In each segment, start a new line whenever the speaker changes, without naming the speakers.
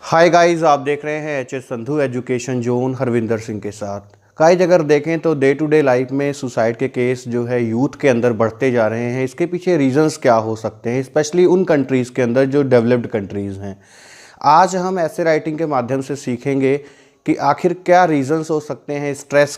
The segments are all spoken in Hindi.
हाय गाइस, आप देख रहे हैं H S Sandhu education zone Harvinder Singh के साथ। गाइस, अगर देखें तो डे टू डे लाइफ में सुसाइड के केस जो है यूथ के अंदर बढ़ते जा रहे हैं। इसके पीछे रीजंस क्या हो सकते हैं, स्पेशली उन कंट्रीज़ के अंदर जो डेवलप्ड कंट्रीज़ हैं। आज हम ऐसे राइटिंग के माध्यम से सीखेंगे कि आखिर क्या रीजंस हो सकते हैं स्ट्रेस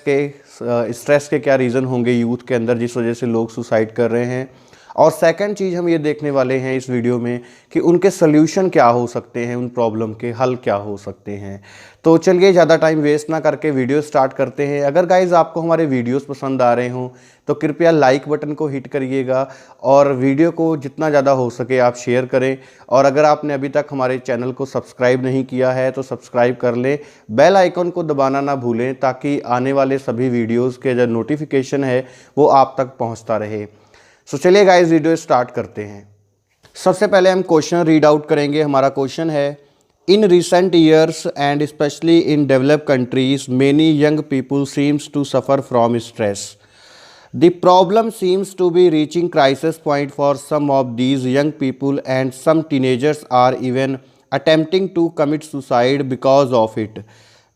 के क्या रीज़न होंगे यूथ के अंदर जिस वजह से लोग सुसाइड कर रहे हैं। और सेकंड चीज़ हम ये देखने वाले हैं इस वीडियो में कि उनके सल्यूशन क्या हो सकते हैं, उन प्रॉब्लम के हल क्या हो सकते हैं। तो चलिए ज़्यादा टाइम वेस्ट ना करके वीडियो स्टार्ट करते हैं। अगर गाइज़ आपको हमारे वीडियोस पसंद आ रहे हों तो कृपया लाइक बटन को हिट करिएगा और वीडियो को जितना ज़्यादा हो सके आप शेयर करें। और अगर आपने अभी तक हमारे चैनल को सब्सक्राइब नहीं किया है तो सब्सक्राइब कर लें, बेल आइकन को दबाना ना भूलें ताकि आने वाले सभी वीडियोज़ के जो नोटिफिकेशन है वो आप तक पहुँचता रहे। सो चलिए गाइस, वीडियो स्टार्ट करते हैं। सबसे पहले हम क्वेश्चन रीड आउट करेंगे। हमारा क्वेश्चन है, in recent years and specially in developed countries many young people seems to suffer from stress. The problem seems to be reaching crisis point for some of these young people and some teenagers are even attempting to commit suicide because of it.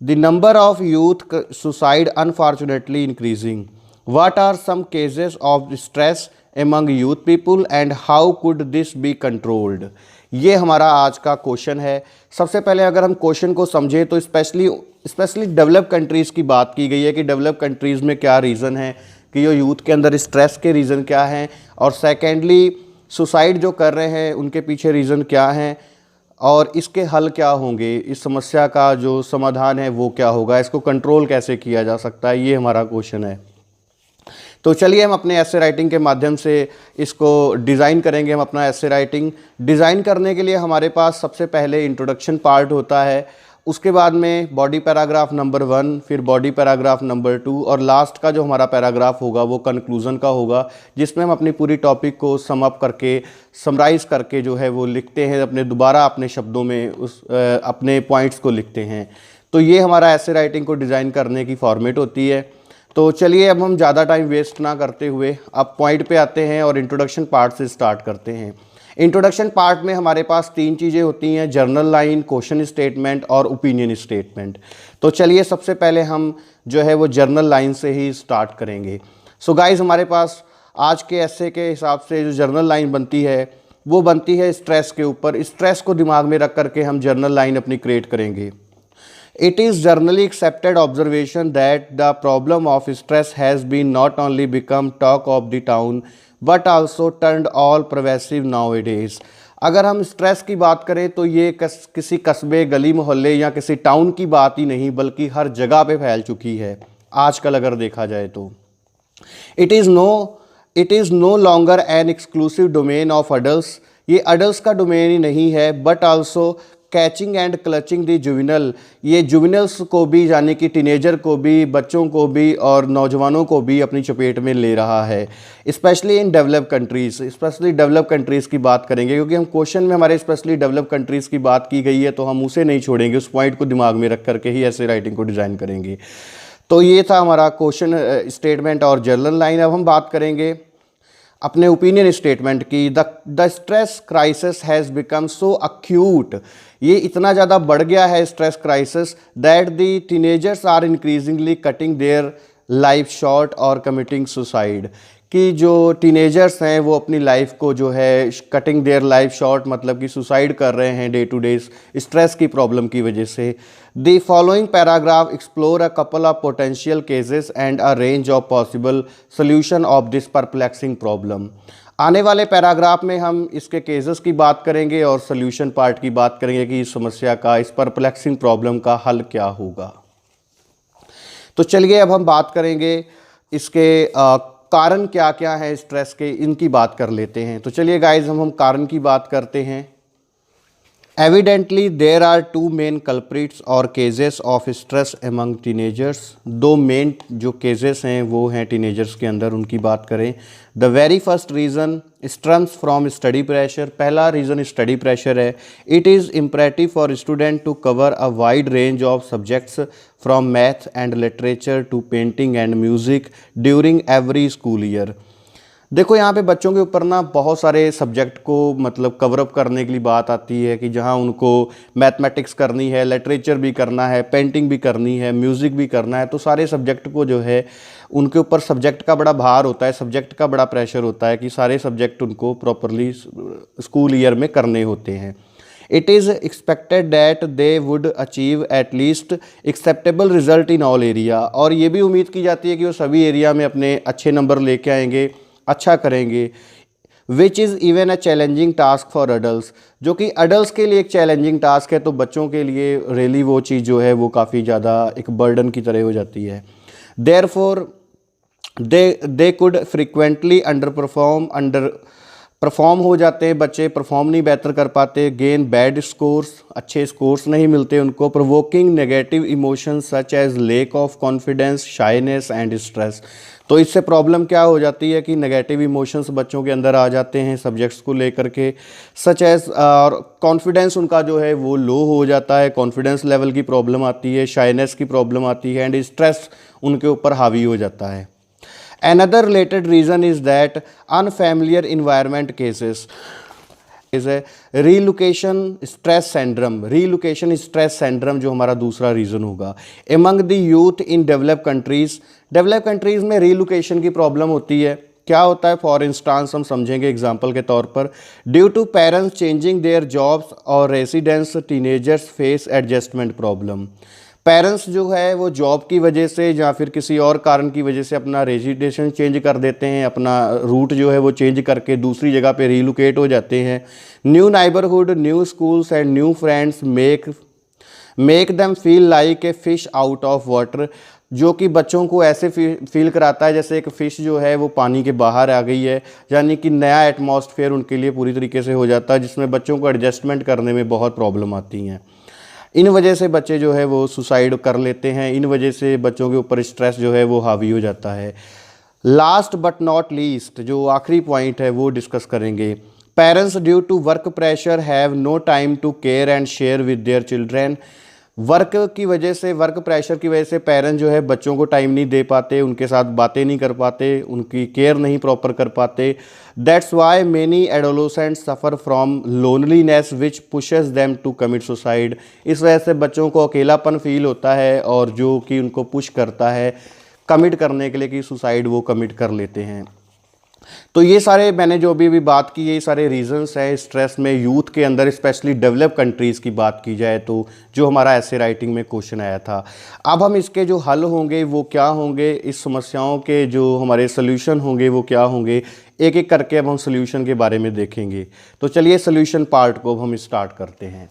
The number of youth suicide unfortunately increasing. What are some cases of stress among youth people and how could this be controlled? ये हमारा आज का क्वेश्चन है। सबसे पहले अगर हम क्वेश्चन को समझें तो स्पेशली डेवलप कंट्रीज़ की बात की गई है कि डेवलप कंट्रीज़ में क्या रीज़न है कि जो यूथ के अंदर स्ट्रेस के रीज़न क्या हैं, और सेकेंडली सुसाइड जो कर रहे हैं उनके पीछे रीज़न क्या हैं और इसके हल क्या होंगे, इस समस्या का जो समाधान है वो क्या होगा, इसको कंट्रोल कैसे किया जा सकता है। ये हमारा क्वेश्चन है। तो चलिए हम अपने ऐसे राइटिंग के माध्यम से इसको डिज़ाइन करेंगे। हम अपना ऐसे राइटिंग डिज़ाइन करने के लिए हमारे पास सबसे पहले इंट्रोडक्शन पार्ट होता है, उसके बाद में बॉडी पैराग्राफ नंबर 1, फिर बॉडी पैराग्राफ नंबर 2 और लास्ट का जो हमारा पैराग्राफ होगा वो कंक्लूज़न का होगा, जिसमें हम अपनी पूरी टॉपिक को सम अप करके समराइज़ करके जो है वो लिखते हैं, दोबारा अपने शब्दों में अपने पॉइंट्स को लिखते हैं। तो ये हमारा ऐसे राइटिंग को डिज़ाइन करने की फॉर्मेट होती है। तो चलिए अब हम ज़्यादा टाइम वेस्ट ना करते हुए अब पॉइंट पे आते हैं और इंट्रोडक्शन पार्ट से स्टार्ट करते हैं। इंट्रोडक्शन पार्ट में हमारे पास 3 चीज़ें होती हैं, जर्नल लाइन, क्वेश्चन स्टेटमेंट और ओपिनियन स्टेटमेंट। तो चलिए सबसे पहले हम जो है वो जर्नल लाइन से ही स्टार्ट करेंगे। सो गाइस, हमारे पास आज के ऐसे के हिसाब से जो जर्नल लाइन बनती है वो बनती है स्ट्रेस के ऊपर। स्ट्रेस को दिमाग में रख करके हम जर्नल लाइन अपनी क्रिएट करेंगे। It is generally accepted observation that the problem of stress has been not only become talk of the town but also turned all pervasive nowadays। अगर हम स्ट्रेस की बात करें तो ये किसी कस्बे, गली मोहल्ले या किसी टाउन की बात ही नहीं बल्कि हर जगह पे फैल चुकी है आजकल अगर देखा जाए तो। It is no longer an exclusive domain of adults। ये अडल्ट का डोमेन ही नहीं है but also catching and clutching the juvenile. ये जुविनल्स को भी यानी कि टीनेजर को भी, बच्चों को भी और नौजवानों को भी अपनी चपेट में ले रहा है, specially in develop countries. Specially develop countries की बात करेंगे क्योंकि हम क्वेश्चन में हमारे स्पेशली डेवलप कंट्रीज़ की बात की गई है तो हम उसे नहीं छोड़ेंगे, उस पॉइंट को दिमाग में रख करके ही ऐसे राइटिंग को डिज़ाइन करेंगे। तो ये था हमारा क्वेश्चन स्टेटमेंट और जर्नल लाइन। अब हम बात करेंगे अपने ओपिनियन स्टेटमेंट की। The stress crisis has become so acute. ये इतना ज़्यादा बढ़ गया है stress crisis that the teenagers are increasingly cutting their life short और कमिटिंग सुसाइड। कि जो टीनेजर्स हैं वो अपनी लाइफ को जो है कटिंग देयर लाइफ शॉर्ट मतलब कि सुसाइड कर रहे हैं डे टू डे स्ट्रेस की प्रॉब्लम की वजह से। The following paragraph explore a couple of potential cases and a range of possible solution of this perplexing problem. आने वाले पैराग्राफ में हम इसके केसेस की बात करेंगे और सोल्यूशन पार्ट की बात करेंगे कि इस समस्या का, इस परप्लेक्सिंग प्रॉब्लम का हल क्या होगा। तो चलिए अब हम बात करेंगे इसके कारण क्या क्या है स्ट्रेस के, इनकी बात कर लेते हैं। तो चलिए गाइज हम कारण की बात करते हैं। Evidently there are 2 main culprits और causes of stress among teenagers. 2 main जो केसेस हैं वो हैं टीनेजर्स के अंदर, उनकी बात करें। The very first reason stems from study pressure. पहला रीज़न स्टडी प्रेशर है। It is imperative for student to cover a wide range of subjects from math and literature to painting and music during every school year. देखो यहाँ पे बच्चों के ऊपर ना बहुत सारे सब्जेक्ट को मतलब कवर अप करने के लिए बात आती है कि जहाँ उनको मैथमेटिक्स करनी है, लिटरेचर भी करना है, पेंटिंग भी करनी है, म्यूज़िक भी करना है, तो सारे सब्जेक्ट को जो है उनके ऊपर सब्जेक्ट का बड़ा भार होता है, सब्जेक्ट का बड़ा प्रेशर होता है कि सारे सब्जेक्ट उनको प्रॉपरली स्कूल ईयर में करने होते हैं। It is expected that they would achieve at least acceptable result in all area, और ये भी उम्मीद की जाती है कि वो सभी एरिया में अपने अच्छे नंबर लेके आएंगे, अच्छा करेंगे। Which is even a challenging task for adult, जो कि अडल्ट के लिए एक चैलेंजिंग टास्क है, तो बच्चों के लिए रियली वो चीज़ जो है वो काफ़ी ज़्यादा एक बर्डन की तरह हो जाती है। Therefore they could frequently perform हो जाते हैं बच्चे, परफॉर्म नहीं बेहतर कर पाते, गेन बैड स्कोर्स, अच्छे स्कोर्स नहीं मिलते उनको, provoking negative emotions such as lack of confidence, shyness and stress. तो इससे प्रॉब्लम क्या हो जाती है कि नेगेटिव इमोशंस बच्चों के अंदर आ जाते हैं सब्जेक्ट्स को लेकर के, सच एज और कॉन्फिडेंस उनका जो है वो लो हो जाता है, कॉन्फिडेंस लेवल की प्रॉब्लम आती है, शाइनेस की प्रॉब्लम आती है एंड स्ट्रेस उनके ऊपर हावी हो जाता है। Another related reason is that unfamiliar environment cases is a relocation stress syndrome। relocation stress syndrome जो हमारा दूसरा रीज़न होगा among the youth in developed countries। developed countries में relocation की प्रॉब्लम होती है। क्या होता है, फॉर इंस्टांस हम समझेंगे एग्जाम्पल के तौर पर, due to parents changing their jobs और residence, teenagers face adjustment problem. Parents जो है वो जॉब की वजह से या फिर किसी और कारण की वजह से अपना रेजिडेशन चेंज कर देते हैं, अपना रूट जो है वो चेंज करके दूसरी जगह पे रीलोकेट हो जाते हैं। New neighbourhood, new schools and new friends make them feel like a fish out of water, जो कि बच्चों को ऐसे फील कराता है जैसे एक फ़िश जो है वो पानी के बाहर आ गई है, यानी कि नया एटमॉस्फेयर उनके लिए पूरी तरीके से हो जाता है, जिसमें बच्चों को एडजस्टमेंट करने में बहुत प्रॉब्लम आती हैं। इन वजह से बच्चे जो है वो सुसाइड कर लेते हैं, इन वजह से बच्चों के ऊपर स्ट्रेस जो है वो हावी हो जाता है। लास्ट बट नॉट लीस्ट, जो आखिरी पॉइंट है वो डिस्कस करेंगे। Parents due to work pressure have no time to care and share with their children. Work की वजह से, वर्क प्रेशर की वजह से पेरेंट्स जो है बच्चों को टाइम नहीं दे पाते, उनके साथ बातें नहीं कर पाते, उनकी केयर नहीं प्रॉपर कर पाते। That's why many adolescents suffer from loneliness which pushes them to commit suicide. इस वजह से बच्चों को अकेलापन फील होता है और जो कि उनको पुश करता है कमिट करने के लिए कि सुसाइड वो कमिट कर लेते हैं। तो ये सारे मैंने जो अभी बात की, ये सारे रीजंस हैं स्ट्रेस में यूथ के अंदर, स्पेशली डेवलप कंट्रीज़ की बात की जाए तो, जो हमारा ऐसे राइटिंग में क्वेश्चन आया था। अब हम इसके जो हल होंगे वो क्या होंगे, इस समस्याओं के जो हमारे सोल्यूशन होंगे वो क्या होंगे, एक एक करके अब हम सोल्यूशन के बारे में देखेंगे। तो चलिए सोल्यूशन पार्ट को हम स्टार्ट करते हैं।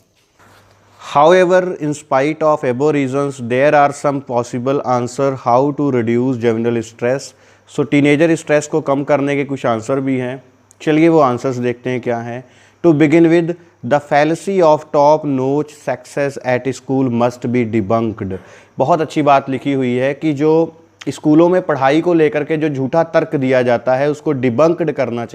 However, in spite of above reasons, there are some possible answer how to reduce juvenile stress। So teenager stress को कम करने के कुछ आंसर भी हैं, चलिए वो आंसर्स देखते हैं क्या हैं। To begin with, the fallacy of top notch success at school must be debunked. बहुत अच्छी बात लिखी हुई है कि जो स्कूलों में पढ़ाई को लेकर के जो झूठा तर्क दिया जाता है उसको डिबंक्ड करना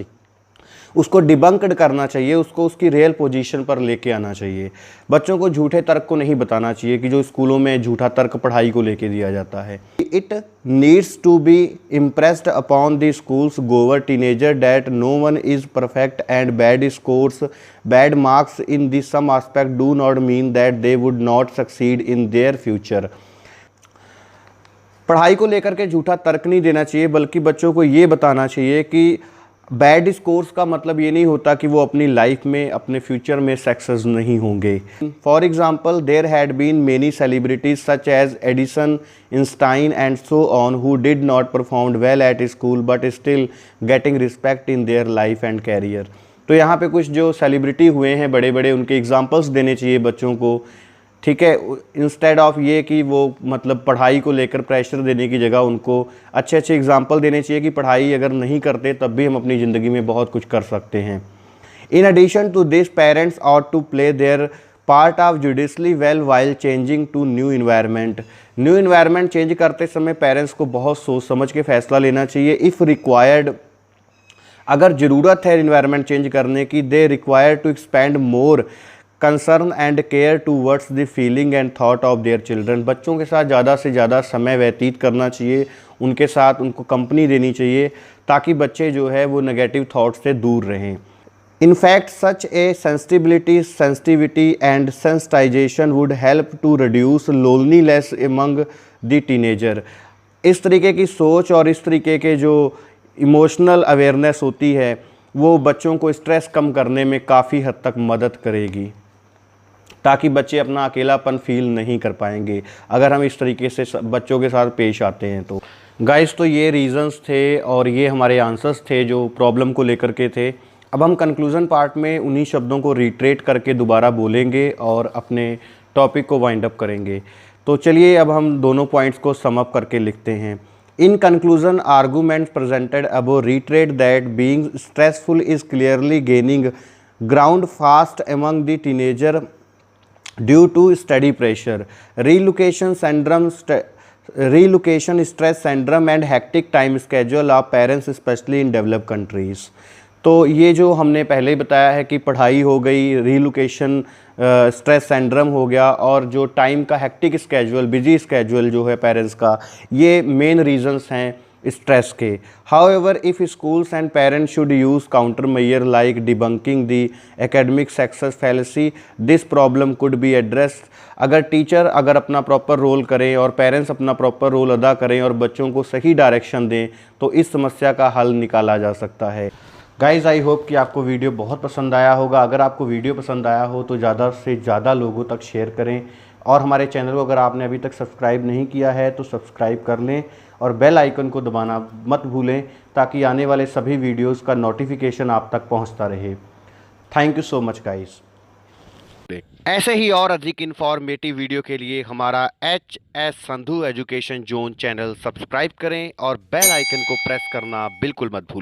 चाहिए, उसको उसकी रियल पोजीशन पर लेके आना चाहिए। बच्चों को झूठे तर्क को नहीं बताना चाहिए कि जो स्कूलों में झूठा तर्क पढ़ाई को लेके दिया जाता है। It needs to be impressed upon the schools over teenager that no one is perfect and bad scores bad marks in this some aspect do not mean that they would not succeed in their future. पढ़ाई को लेकर के झूठा तर्क नहीं देना चाहिए, बल्कि बच्चों को ये बताना चाहिए कि बैड स्कोर्स का मतलब ये नहीं होता कि वो अपनी लाइफ में, अपने फ्यूचर में सक्सेस नहीं होंगे। For example, there had been many celebrities such as Edison, Einstein and so on who did not perform well at school but still getting respect in their life and career. तो यहाँ पे कुछ जो सेलिब्रिटी हुए हैं बड़े बड़े, उनके एग्जाम्पल्स देने चाहिए बच्चों को, ठीक है। इंस्टेड ऑफ ये कि वो मतलब पढ़ाई को लेकर प्रेशर देने की जगह उनको अच्छे अच्छे एग्जाम्पल देने चाहिए कि पढ़ाई अगर नहीं करते तब भी हम अपनी ज़िंदगी में बहुत कुछ कर सकते हैं। In addition to this, parents ought to play their part of judicially well while changing to new environment. New environment change करते समय पेरेंट्स को बहुत सोच समझ के फैसला लेना चाहिए। इफ़ रिक्वायर्ड, अगर ज़रूरत है इन्वायरमेंट चेंज करने की, they require to expend more concern and care towards the feeling and thought of their children. बच्चों के साथ ज़्यादा से ज़्यादा समय व्यतीत करना चाहिए, उनके साथ उनको कंपनी देनी चाहिए ताकि बच्चे जो है वो नेगेटिव थॉट्स से दूर रहें। In fact, such a sensitivity and sensitization would help to reduce loneliness among the teenager। इस तरीके की सोच और इस तरीके के जो इमोशनल अवेयरनेस होती है वो बच्चों को स्ट्रेस कम करने में काफ़ी हद तक मदद करेगी, ताकि बच्चे अपना अकेलापन फील नहीं कर पाएंगे अगर हम इस तरीके से बच्चों के साथ पेश आते हैं। तो गाइस, तो ये रीज़न्स थे और ये हमारे आंसर्स थे जो प्रॉब्लम को लेकर के थे। अब हम कंक्लूज़न पार्ट में उन्हीं शब्दों को रिट्रेट करके दोबारा बोलेंगे और अपने टॉपिक को वाइंड अप करेंगे। तो चलिए अब हम दोनों पॉइंट्स को सम अप करके लिखते हैं। In conclusion, arguments presented above reiterate that being stressful is clearly gaining ground fast among the teenager due to study pressure, relocation stress syndrome and hectic time schedule of parents especially in developed countries। तो ये जो हमने पहले ही बताया है कि पढ़ाई हो गई, रीलोकेशन स्ट्रेस सिंड्रोम हो गया और जो टाइम का हेक्टिक स्केजुअल, बिजी स्केजुअल जो है पेरेंट्स का, ये मेन रीजंस हैं स्ट्रेस के। However, if schools and parents should use counter measure like debunking the academic success fallacy, this problem could be addressed. अगर टीचर अपना प्रॉपर रोल करें और पेरेंट्स अपना प्रॉपर रोल अदा करें और बच्चों को सही डायरेक्शन दें तो इस समस्या का हल निकाला जा सकता है। गाइज़, आई होप कि आपको वीडियो बहुत पसंद आया होगा। अगर आपको वीडियो पसंद आया हो तो ज़्यादा से ज़्यादा लोगों तक शेयर करें और हमारे चैनल को अगर आपने अभी तक सब्सक्राइब नहीं किया है तो सब्सक्राइब कर लें और बेल आइकन को दबाना मत भूलें ताकि आने वाले सभी वीडियोस का नोटिफिकेशन आप तक पहुंचता रहे। Thank you so much guys. ऐसे ही और अधिक इन्फॉर्मेटिव वीडियो के लिए हमारा HS Sandhu education zone channel subscribe करें और बेल आइकन को प्रेस करना बिल्कुल मत भूलें।